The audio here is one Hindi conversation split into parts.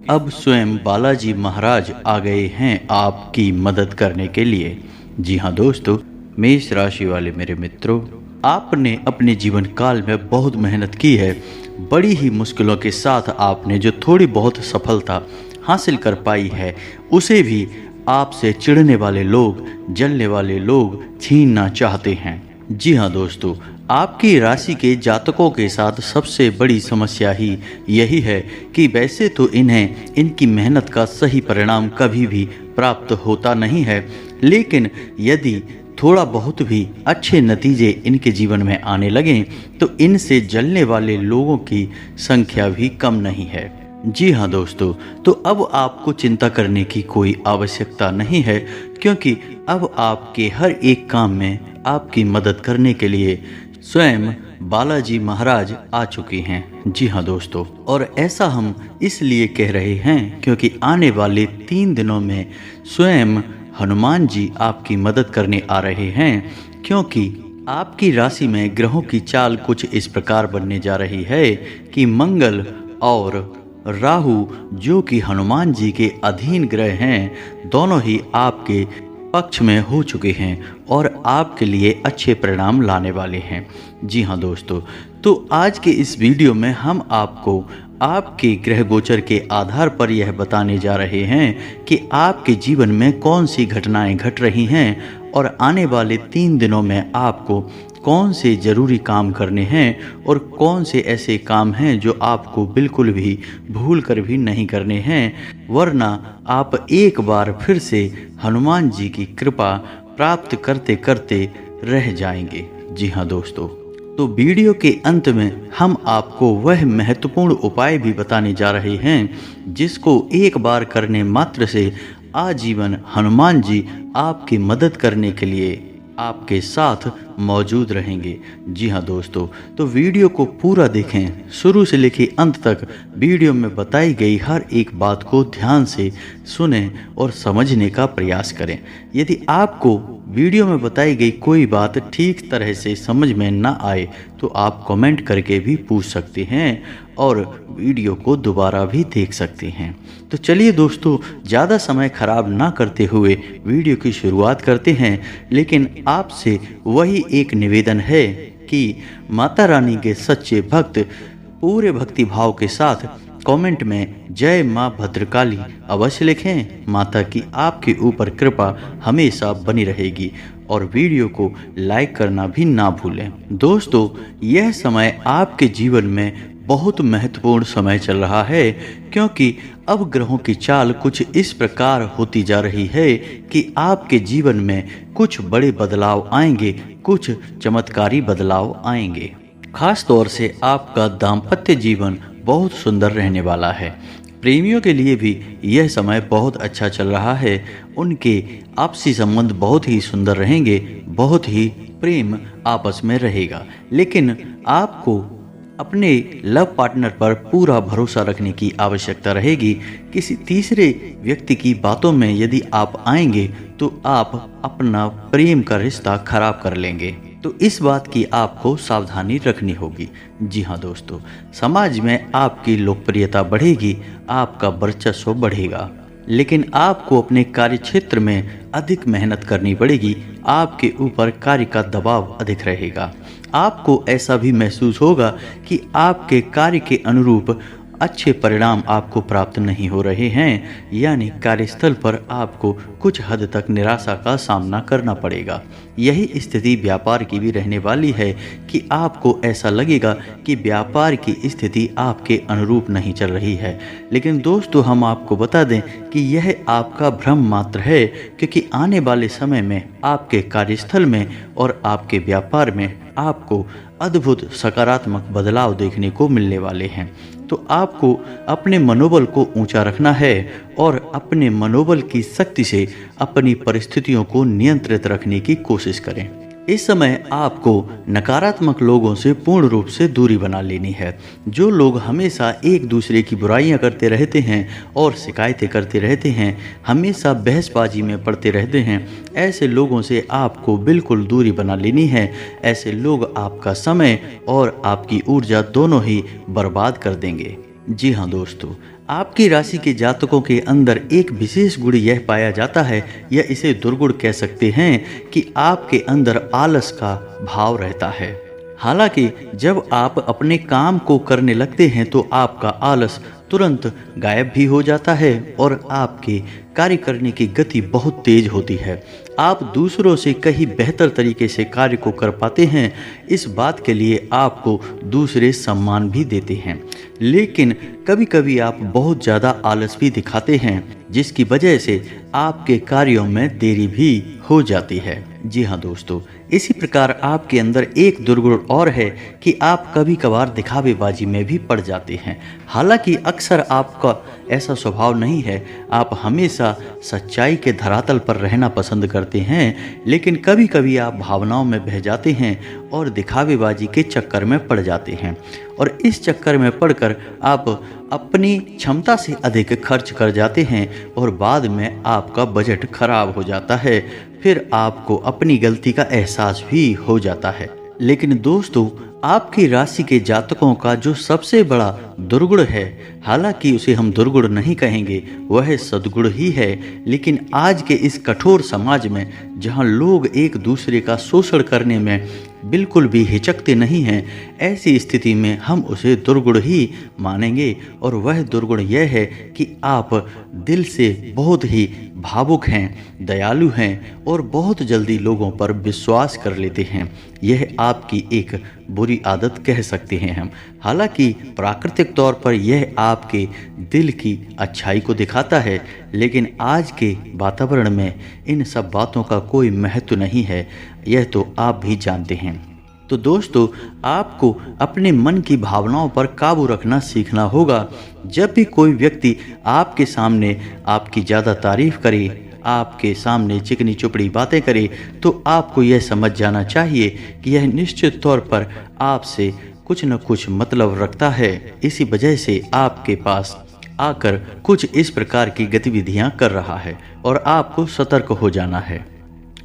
अब स्वयं बालाजी महाराज आ गए हैं आपकी मदद करने के लिए। जी हाँ दोस्तों, मेष राशि वाले मेरे मित्रों, आपने अपने जीवन काल में बहुत मेहनत की है। बड़ी ही मुश्किलों के साथ आपने जो थोड़ी बहुत सफलता हासिल कर पाई है, उसे भी आपसे चिढ़ने वाले लोग, जलने वाले लोग छीनना चाहते हैं। जी हाँ दोस्तों, आपकी राशि के जातकों के साथ सबसे बड़ी समस्या ही यही है कि वैसे तो इन्हें इनकी मेहनत का सही परिणाम कभी भी प्राप्त होता नहीं है, लेकिन यदि थोड़ा बहुत भी अच्छे नतीजे इनके जीवन में आने लगें तो इनसे जलने वाले लोगों की संख्या भी कम नहीं है। जी हाँ दोस्तों, तो अब आपको चिंता करने की कोई आवश्यकता नहीं है, क्योंकि अब आपके हर एक काम में आपकी मदद करने के लिए स्वयं बालाजी महाराज आ चुके हैं। जी हाँ दोस्तों, और ऐसा हम इसलिए कह रहे हैं क्योंकि आने वाले 3 दिनों में स्वयं हनुमान जी आपकी मदद करने आ रहे हैं, क्योंकि आपकी राशि में ग्रहों की चाल कुछ इस प्रकार बनने जा रही है कि मंगल और राहु, जो कि हनुमान जी के अधीन ग्रह हैं, दोनों ही आपके पक्ष में हो चुके हैं और आपके लिए अच्छे परिणाम लाने वाले हैं। जी हाँ दोस्तों, तो आज के इस वीडियो में हम आपको आपके ग्रह गोचर के आधार पर यह बताने जा रहे हैं कि आपके जीवन में कौन सी घटनाएं घट रही हैं और आने वाले 3 दिनों में आपको कौन से ज़रूरी काम करने हैं और कौन से ऐसे काम हैं जो आपको बिल्कुल भी भूल कर भी नहीं करने हैं, वरना आप एक बार फिर से हनुमान जी की कृपा प्राप्त करते करते रह जाएंगे। जी हाँ दोस्तों, तो वीडियो के अंत में हम आपको वह महत्वपूर्ण उपाय भी बताने जा रहे हैं जिसको एक बार करने मात्र से आजीवन हनुमान जी आपकी मदद करने के लिए आपके साथ मौजूद रहेंगे। जी हाँ दोस्तों, तो वीडियो को पूरा देखें, शुरू से लेकर अंत तक वीडियो में बताई गई हर एक बात को ध्यान से सुनें और समझने का प्रयास करें। यदि आपको वीडियो में बताई गई कोई बात ठीक तरह से समझ में ना आए तो आप कमेंट करके भी पूछ सकते हैं और वीडियो को दोबारा भी देख सकते हैं। तो चलिए दोस्तों, ज़्यादा समय खराब ना करते हुए वीडियो की शुरुआत करते हैं, लेकिन आपसे वही एक निवेदन है कि माता रानी के सच्चे भक्त पूरे भक्ति भाव के साथ कमेंट में जय माँ भद्रकाली अवश्य लिखें। माता की आपके ऊपर कृपा हमेशा बनी रहेगी और वीडियो को लाइक करना भी ना भूलें। दोस्तों, यह समय आपके जीवन में बहुत महत्वपूर्ण समय चल रहा है, क्योंकि अब ग्रहों की चाल कुछ इस प्रकार होती जा रही है कि आपके जीवन में कुछ बड़े बदलाव आएंगे, कुछ चमत्कारी बदलाव आएंगे। खास तौर से आपका दाम्पत्य जीवन बहुत सुंदर रहने वाला है। प्रेमियों के लिए भी यह समय बहुत अच्छा चल रहा है। उनके आपसी संबंध बहुत ही सुंदर रहेंगे, बहुत ही प्रेम आपस में रहेगा। लेकिन आपको अपने लव पार्टनर पर पूरा भरोसा रखने की आवश्यकता रहेगी। किसी तीसरे व्यक्ति की बातों में यदि आप आएंगे तो आप अपना प्रेम का रिश्ता खराब कर लेंगे, तो इस बात की आपको सावधानी रखनी होगी। जी हाँ दोस्तों, समाज में आपकी लोकप्रियता बढ़ेगी, आपका वर्चस्व बढ़ेगा, लेकिन आपको अपने कार्य क्षेत्र में अधिक मेहनत करनी पड़ेगी। आपके ऊपर कार्य का दबाव अधिक रहेगा। आपको ऐसा भी महसूस होगा कि आपके कार्य के अनुरूप अच्छे परिणाम आपको प्राप्त नहीं हो रहे हैं, यानी कार्यस्थल पर आपको कुछ हद तक निराशा का सामना करना पड़ेगा। यही स्थिति व्यापार की भी रहने वाली है कि आपको ऐसा लगेगा कि व्यापार की स्थिति आपके अनुरूप नहीं चल रही है। लेकिन दोस्तों, हम आपको बता दें कि यह आपका भ्रम मात्र है, क्योंकि आने वाले समय में आपके कार्यस्थल में और आपके व्यापार में आपको अद्भुत सकारात्मक बदलाव देखने को मिलने वाले हैं। तो आपको अपने मनोबल को ऊंचा रखना है और अपने मनोबल की शक्ति से अपनी परिस्थितियों को नियंत्रित रखने की कोशिश करें। इस समय आपको नकारात्मक लोगों से पूर्ण रूप से दूरी बना लेनी है। जो लोग हमेशा एक दूसरे की बुराइयां करते रहते हैं और शिकायतें करते रहते हैं, हमेशा बहसबाजी में पड़ते रहते हैं, ऐसे लोगों से आपको बिल्कुल दूरी बना लेनी है। ऐसे लोग आपका समय और आपकी ऊर्जा दोनों ही बर्बाद कर देंगे। जी हाँ दोस्तों, आपकी राशि के जातकों के अंदर एक विशेष गुण यह पाया जाता है, या इसे दुर्गुण कह सकते हैं, कि आपके अंदर आलस का भाव रहता है। हालांकि जब आप अपने काम को करने लगते हैं तो आपका आलस तुरंत गायब भी हो जाता है और आपके कार्य करने की गति बहुत तेज होती है। आप दूसरों से कहीं बेहतर तरीके से कार्य को कर पाते हैं। इस बात के लिए आपको दूसरे सम्मान भी देते हैं, लेकिन कभी कभी आप बहुत ज़्यादा आलस भी दिखाते हैं, जिसकी वजह से आपके कार्यों में देरी भी हो जाती है। जी हाँ दोस्तों, इसी प्रकार आपके अंदर एक दुर्गुण और है कि आप कभी कभार दिखावेबाजी में भी पड़ जाते हैं। हालांकि अक्सर आपका ऐसा स्वभाव नहीं है, आप हमेशा सच्चाई के धरातल पर रहना पसंद करते हैं, लेकिन कभी कभी आप भावनाओं में बह जाते हैं और दिखावेबाजी के चक्कर में पड़ जाते हैं, और इस चक्कर में पड़कर आप अपनी क्षमता से अधिक खर्च कर जाते हैं और बाद में आपका बजट खराब हो जाता है। फिर आपको अपनी गलती का एहसास भी हो जाता है। लेकिन दोस्तों, आपकी राशि के जातकों का जो सबसे बड़ा दुर्गुण है, हालांकि उसे हम दुर्गुण नहीं कहेंगे, वह सद्गुण ही है। लेकिन आज के इस कठोर समाज में, जहां लोग एक दूसरे का शोषण करने में बिल्कुल भी हिचकते नहीं हैं, ऐसी स्थिति में हम उसे दुर्गुण ही मानेंगे। और वह दुर्गुण यह है कि आप दिल से बहुत ही भावुक हैं, दयालु हैं और बहुत जल्दी लोगों पर विश्वास कर लेते हैं। यह आपकी एक बुरी आदत कह सकते हैं हम। हालांकि प्राकृतिक तौर पर यह आपके दिल की अच्छाई को दिखाता है, लेकिन आज के वातावरण में इन सब बातों का कोई महत्व नहीं है, यह तो आप भी जानते हैं। तो दोस्तों, आपको अपने मन की भावनाओं पर काबू रखना सीखना होगा। जब भी कोई व्यक्ति आपके सामने आपकी ज़्यादा तारीफ करे, आपके सामने चिकनी चुपड़ी बातें करे, तो आपको यह समझ जाना चाहिए कि यह निश्चित तौर पर आपसे कुछ न कुछ मतलब रखता है। इसी वजह से आपके पास आकर कुछ इस प्रकार की गतिविधियां कर रहा है और आपको सतर्क हो जाना है।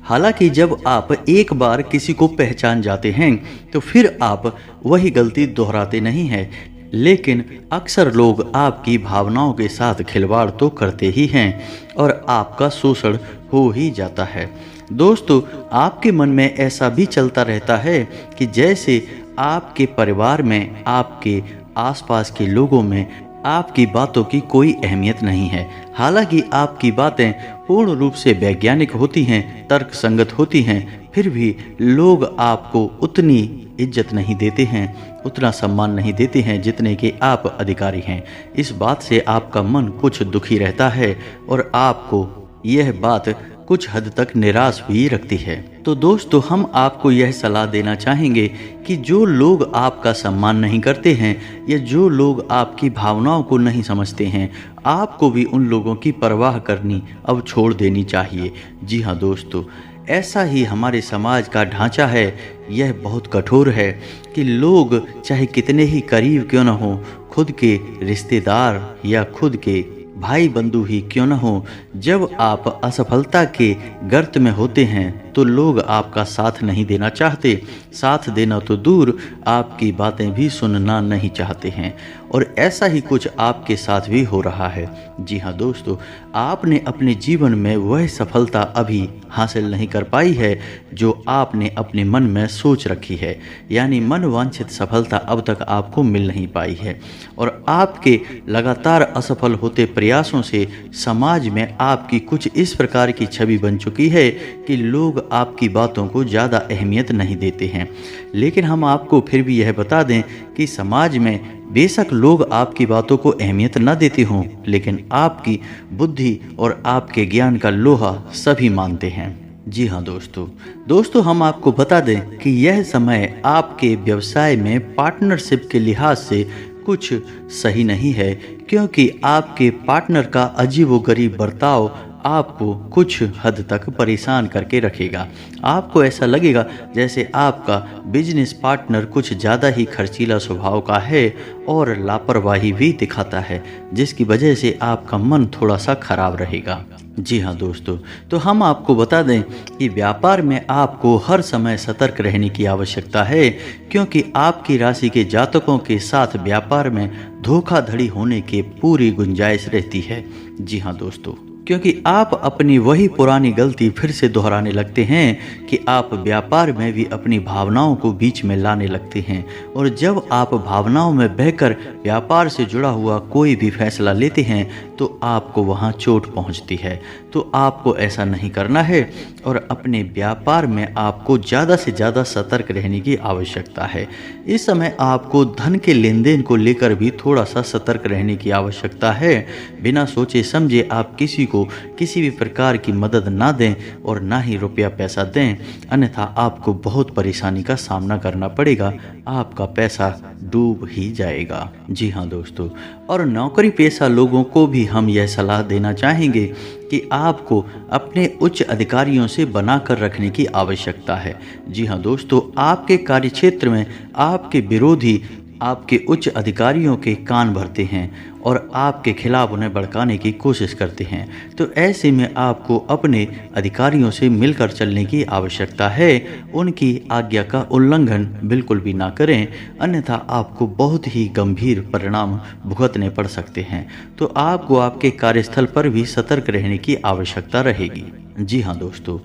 हालांकि जब आप एक बार किसी को पहचान जाते हैं तो फिर आप वही गलती दोहराते नहीं हैं, लेकिन अक्सर लोग आपकी भावनाओं के साथ खिलवाड़ तो करते ही हैं और आपका शोषण हो ही जाता है। दोस्तों, आपके मन में ऐसा भी चलता रहता है कि जैसे आपके परिवार में, आपके आसपास के लोगों में आपकी बातों की कोई अहमियत नहीं है। हालांकि आपकी बातें पूर्ण रूप से वैज्ञानिक होती हैं, तर्क संगत होती हैं, फिर भी लोग आपको उतनी इज्जत नहीं देते हैं, उतना सम्मान नहीं देते हैं जितने कि आप अधिकारी हैं। इस बात से आपका मन कुछ दुखी रहता है और आपको यह बात कुछ हद तक निराश भी रखती है। तो दोस्तों, हम आपको यह सलाह देना चाहेंगे कि जो लोग आपका सम्मान नहीं करते हैं या जो लोग आपकी भावनाओं को नहीं समझते हैं, आपको भी उन लोगों की परवाह करनी अब छोड़ देनी चाहिए। जी हाँ दोस्तों, ऐसा ही हमारे समाज का ढांचा है। यह बहुत कठोर है कि लोग चाहे कितने ही करीब क्यों न हो, खुद के रिश्तेदार या खुद के भाई बंधु ही क्यों न हो, जब आप असफलता के गर्त में होते हैं तो लोग आपका साथ नहीं देना चाहते। साथ देना तो दूर, आपकी बातें भी सुनना नहीं चाहते हैं, और ऐसा ही कुछ आपके साथ भी हो रहा है। जी हाँ दोस्तों, आपने अपने जीवन में वह सफलता अभी हासिल नहीं कर पाई है जो आपने अपने मन में सोच रखी है, यानी मन वांछित सफलता अब तक आपको मिल नहीं पाई है। और आपके लगातार असफल होते प्रयासों से समाज में आपकी कुछ इस प्रकार की छवि बन चुकी है कि लोग आपकी बातों को ज़्यादा अहमियत नहीं देते हैं। लेकिन हम आपको फिर भी यह बता दें कि समाज में बेशक लोग आपकी बातों को अहमियत न देते हों, लेकिन आपकी बुद्धि और आपके ज्ञान का लोहा सभी मानते हैं। जी हाँ दोस्तों, हम आपको बता दें कि यह समय आपके व्यवसाय में पार्टनरशिप के लिहाज से कुछ सही नहीं है, क्योंकि आपके पार्टनर का अजीबोगरीब बर्ताव आपको कुछ हद तक परेशान करके रखेगा। आपको ऐसा लगेगा जैसे आपका बिजनेस पार्टनर कुछ ज़्यादा ही खर्चीला स्वभाव का है और लापरवाही भी दिखाता है, जिसकी वजह से आपका मन थोड़ा सा खराब रहेगा। जी हाँ दोस्तों, तो हम आपको बता दें कि व्यापार में आपको हर समय सतर्क रहने की आवश्यकता है, क्योंकि आपकी राशि के जातकों के साथ व्यापार में धोखाधड़ी होने की पूरी गुंजाइश रहती है। जी हाँ दोस्तों, क्योंकि आप अपनी वही पुरानी गलती फिर से दोहराने लगते हैं कि आप व्यापार में भी अपनी भावनाओं को बीच में लाने लगते हैं, और जब आप भावनाओं में बहकर व्यापार से जुड़ा हुआ कोई भी फैसला लेते हैं तो आपको वहां चोट पहुंचती है। तो आपको ऐसा नहीं करना है और अपने व्यापार में आपको ज़्यादा से ज़्यादा सतर्क रहने की आवश्यकता है। इस समय आपको धन के लेन देन को लेकर भी थोड़ा सा सतर्क रहने की आवश्यकता है। बिना सोचे समझे आप किसी को किसी भी प्रकार की मदद ना दें और ना ही रुपया पैसा दें, अन्यथा आपको बहुत परेशानी का सामना करना पड़ेगा, आपका पैसा डूब ही जाएगा। जी हाँ दोस्तों, और नौकरी पेशा लोगों को भी हम यह सलाह देना चाहेंगे कि आपको अपने उच्च अधिकारियों से बनाकर रखने की आवश्यकता है। जी हाँ दोस्तों, आपके कार्यक्षेत्र में आपके विरोधी आपके उच्च अधिकारियों के कान भरते हैं और आपके खिलाफ उन्हें भड़काने की कोशिश करते हैं। तो ऐसे में आपको अपने अधिकारियों से मिलकर चलने की आवश्यकता है। उनकी आज्ञा का उल्लंघन बिल्कुल भी ना करें, अन्यथा आपको बहुत ही गंभीर परिणाम भुगतने पड़ सकते हैं। तो आपको आपके कार्यस्थल पर भी सतर्क रहने की आवश्यकता रहेगी। जी हाँ दोस्तों,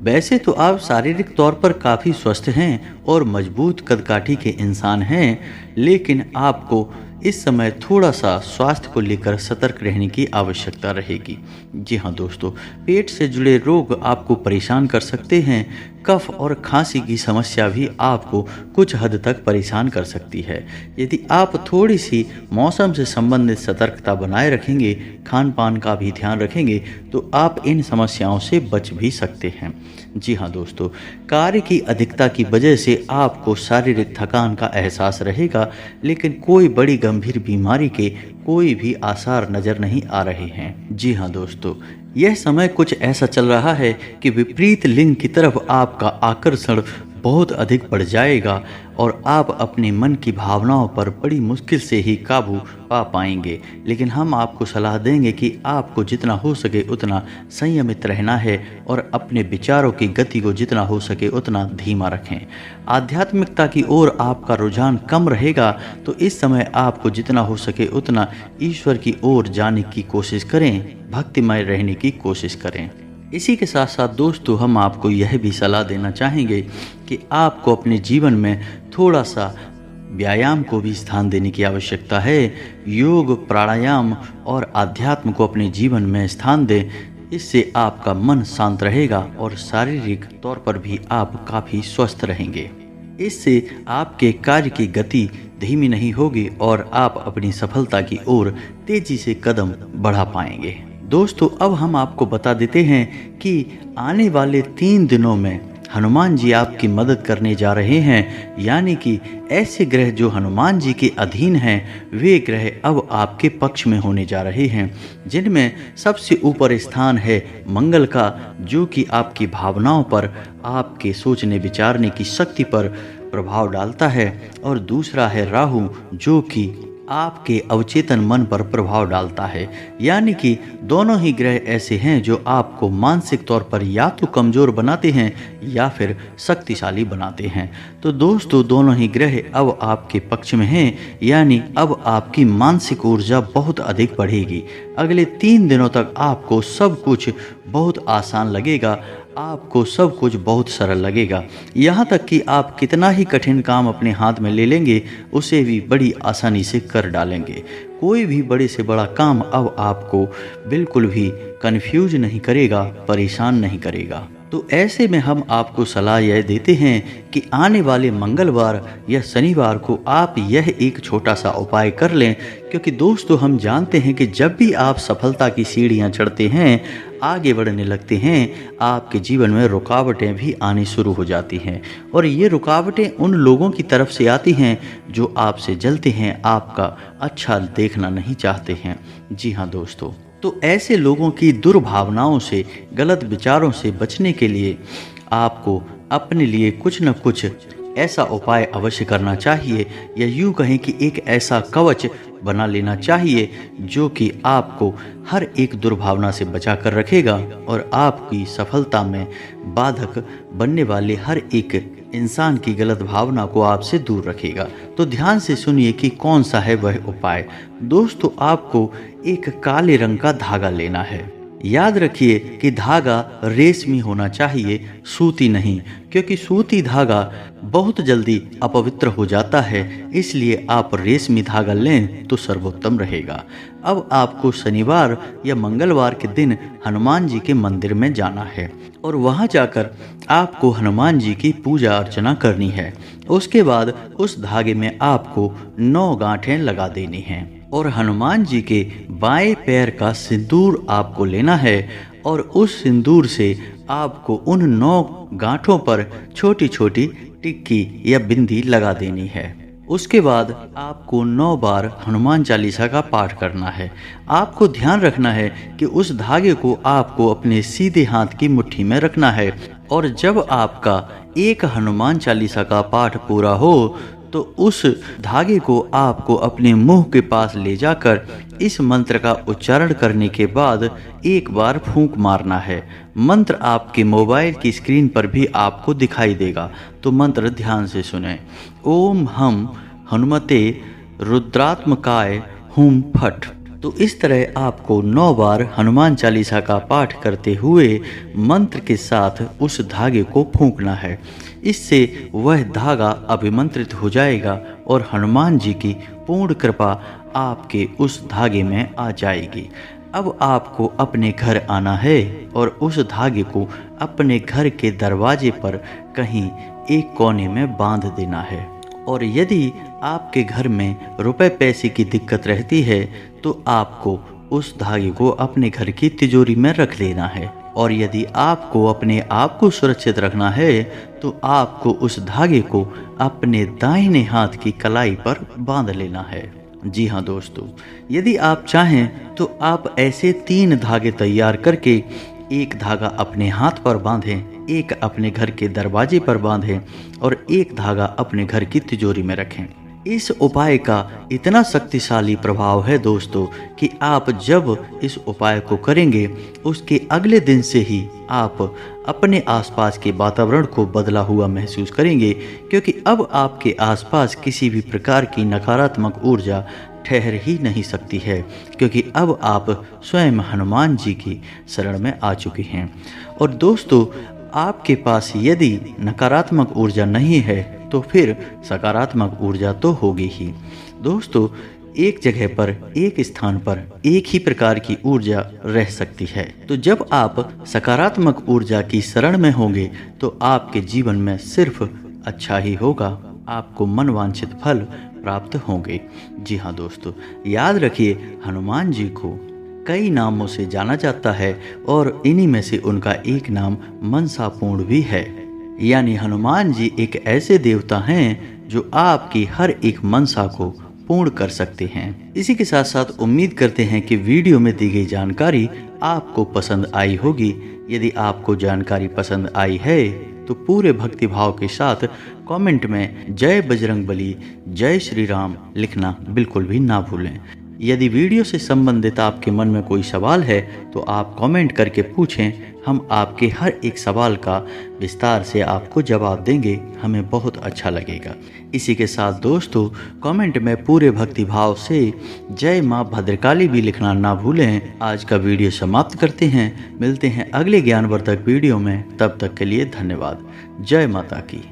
वैसे तो आप शारीरिक तौर पर काफ़ी स्वस्थ हैं और मजबूत कदकाठी के इंसान हैं, लेकिन आपको इस समय थोड़ा सा स्वास्थ्य को लेकर सतर्क रहने की आवश्यकता रहेगी। जी हाँ दोस्तों, पेट से जुड़े रोग आपको परेशान कर सकते हैं। कफ और खांसी की समस्या भी आपको कुछ हद तक परेशान कर सकती है। यदि आप थोड़ी सी मौसम से संबंधित सतर्कता बनाए रखेंगे, खान पान का भी ध्यान रखेंगे, तो आप इन समस्याओं से बच भी सकते हैं। जी हाँ दोस्तों, कार्य की अधिकता की वजह से आपको शारीरिक थकान का एहसास रहेगा, लेकिन कोई बड़ी गंभीर बीमारी के कोई भी आसार नज़र नहीं आ रहे हैं। जी हाँ दोस्तों, यह समय कुछ ऐसा चल रहा है कि विपरीत लिंग की तरफ आपका आकर्षण बहुत अधिक बढ़ जाएगा और आप अपने मन की भावनाओं पर बड़ी मुश्किल से ही काबू पा पाएंगे। लेकिन हम आपको सलाह देंगे कि आपको जितना हो सके उतना संयमित रहना है और अपने विचारों की गति को जितना हो सके उतना धीमा रखें। आध्यात्मिकता की ओर आपका रुझान कम रहेगा, तो इस समय आपको जितना हो सके उतना ईश्वर की ओर जाने की कोशिश करें, भक्तिमय रहने की कोशिश करें। इसी के साथ साथ दोस्तों, हम आपको यह भी सलाह देना चाहेंगे कि आपको अपने जीवन में थोड़ा सा व्यायाम को भी स्थान देने की आवश्यकता है। योग, प्राणायाम और अध्यात्म को अपने जीवन में स्थान दें। इससे आपका मन शांत रहेगा और शारीरिक तौर पर भी आप काफ़ी स्वस्थ रहेंगे। इससे आपके कार्य की गति धीमी नहीं होगी और आप अपनी सफलता की ओर तेजी से कदम बढ़ा पाएंगे। दोस्तों, अब हम आपको बता देते हैं कि आने वाले 3 दिनों में हनुमान जी आपकी मदद करने जा रहे हैं। यानी कि ऐसे ग्रह जो हनुमान जी के अधीन हैं, वे ग्रह अब आपके पक्ष में होने जा रहे हैं, जिनमें सबसे ऊपर स्थान है मंगल का, जो कि आपकी भावनाओं पर, आपके सोचने विचारने की शक्ति पर प्रभाव डालता है, और दूसरा है राहु, जो कि आपके अवचेतन मन पर प्रभाव डालता है। यानी कि दोनों ही ग्रह ऐसे हैं जो आपको मानसिक तौर पर या तो कमज़ोर बनाते हैं या फिर शक्तिशाली बनाते हैं। तो दोस्तों, दोनों ही ग्रह अब आपके पक्ष में हैं, यानी अब आपकी मानसिक ऊर्जा बहुत अधिक बढ़ेगी। अगले 3 दिनों तक आपको सब कुछ बहुत आसान लगेगा, आपको सब कुछ बहुत सरल लगेगा। यहाँ तक कि आप कितना ही कठिन काम अपने हाथ में ले लेंगे, उसे भी बड़ी आसानी से कर डालेंगे। कोई भी बड़े से बड़ा काम अब आपको बिल्कुल भी कंफ्यूज नहीं करेगा, परेशान नहीं करेगा। तो ऐसे में हम आपको सलाह यह देते हैं कि आने वाले मंगलवार या शनिवार को आप यह एक छोटा सा उपाय कर लें, क्योंकि दोस्तों, हम जानते हैं कि जब भी आप सफलता की सीढ़ियां चढ़ते हैं, आगे बढ़ने लगते हैं, आपके जीवन में रुकावटें भी आनी शुरू हो जाती हैं। और ये रुकावटें उन लोगों की तरफ से आती हैं जो आपसे जलते हैं, आपका अच्छा देखना नहीं चाहते हैं। जी हाँ दोस्तों, तो ऐसे लोगों की दुर्भावनाओं से, गलत विचारों से बचने के लिए आपको अपने लिए कुछ न कुछ ऐसा उपाय अवश्य करना चाहिए, या यूँ कहें कि एक ऐसा कवच बना लेना चाहिए जो कि आपको हर एक दुर्भावना से बचा कर रखेगा और आपकी सफलता में बाधक बनने वाले हर एक इंसान की गलत भावना को आपसे दूर रखेगा। तो ध्यान से सुनिए कि कौन सा है वह उपाय। दोस्तों, आपको एक काले रंग का धागा लेना है। याद रखिए कि धागा रेशमी होना चाहिए, सूती नहीं, क्योंकि सूती धागा बहुत जल्दी अपवित्र हो जाता है, इसलिए आप रेशमी धागा लें तो सर्वोत्तम रहेगा। अब आपको शनिवार या मंगलवार के दिन हनुमान जी के मंदिर में जाना है और वहां जाकर आपको हनुमान जी की पूजा अर्चना करनी है। उसके बाद उस धागे में आपको 9 गांठें लगा देनी हैं और हनुमान जी के बाएं पैर का सिंदूर आपको लेना है और उस सिंदूर से आपको उन 9 गांठों पर छोटी छोटी टिक्की या बिंदी लगा देनी है। उसके बाद आपको 9 बार हनुमान चालीसा का पाठ करना है। आपको ध्यान रखना है कि उस धागे को आपको अपने सीधे हाथ की मुट्ठी में रखना है और जब आपका एक हनुमान चालीसा का पाठ पूरा हो तो उस धागे को आपको अपने मुंह के पास ले जाकर इस मंत्र का उच्चारण करने के बाद एक बार फूंक मारना है। मंत्र आपके मोबाइल की स्क्रीन पर भी आपको दिखाई देगा, तो मंत्र ध्यान से सुनें। ओम हम हनुमते रुद्रात्मकाय हुम फट। तो इस तरह आपको 9 बार हनुमान चालीसा का पाठ करते हुए मंत्र के साथ उस धागे को फूंकना है। इससे वह धागा अभिमंत्रित हो जाएगा और हनुमान जी की पूर्ण कृपा आपके उस धागे में आ जाएगी। अब आपको अपने घर आना है और उस धागे को अपने घर के दरवाजे पर कहीं एक कोने में बांध देना है। और यदि आपके घर में रुपए पैसे की दिक्कत रहती है तो आपको उस धागे को अपने घर की तिजोरी में रख लेना है। और यदि आपको अपने आप को सुरक्षित रखना है तो आपको उस धागे को अपने दाहिने हाथ की कलाई पर बांध लेना है। जी हाँ दोस्तों, यदि आप चाहें तो आप ऐसे 3 धागे तैयार करके एक धागा अपने हाथ पर बांधें, एक अपने घर के दरवाजे पर बांधें और एक धागा अपने घर की तिजोरी में रखें। इस उपाय का इतना शक्तिशाली प्रभाव है दोस्तों कि आप जब इस उपाय को करेंगे उसके अगले दिन से ही आप अपने आसपास के वातावरण को बदला हुआ महसूस करेंगे, क्योंकि अब आपके आसपास किसी भी प्रकार की नकारात्मक ऊर्जा ठहर ही नहीं सकती है, क्योंकि अब आप स्वयं हनुमान जी की शरण में आ चुके हैं। और दोस्तों, आपके पास यदि नकारात्मक ऊर्जा नहीं है तो फिर सकारात्मक ऊर्जा तो होगी ही। दोस्तों, एक जगह पर, एक स्थान पर एक ही प्रकार की ऊर्जा रह सकती है, तो जब आप सकारात्मक ऊर्जा की शरण में होंगे तो आपके जीवन में सिर्फ अच्छा ही होगा, आपको मनवांछित फल प्राप्त होंगे। जी हाँ दोस्तों, याद रखिए हनुमान जी को कई नामों से जाना जाता है और इन्हीं में से उनका एक नाम मनसापूर्ण भी है। यानी हनुमान जी एक ऐसे देवता हैं जो आपकी हर एक मनसा को पूर्ण कर सकते हैं। इसी के साथ साथ उम्मीद करते हैं कि वीडियो में दी गई जानकारी आपको पसंद आई होगी। यदि आपको जानकारी पसंद आई है तो पूरे भक्ति भाव के साथ कमेंट में जय बजरंगबली, जय श्री राम लिखना बिल्कुल भी ना भूलें। यदि वीडियो से संबंधित आपके मन में कोई सवाल है तो आप कमेंट करके पूछें, हम आपके हर एक सवाल का विस्तार से आपको जवाब देंगे, हमें बहुत अच्छा लगेगा। इसी के साथ दोस्तों, कमेंट में पूरे भक्ति भाव से जय माँ भद्रकाली भी लिखना ना भूलें। आज का वीडियो समाप्त करते हैं, मिलते हैं अगले ज्ञानवर्धक वीडियो में, तब तक के लिए धन्यवाद। जय माता की।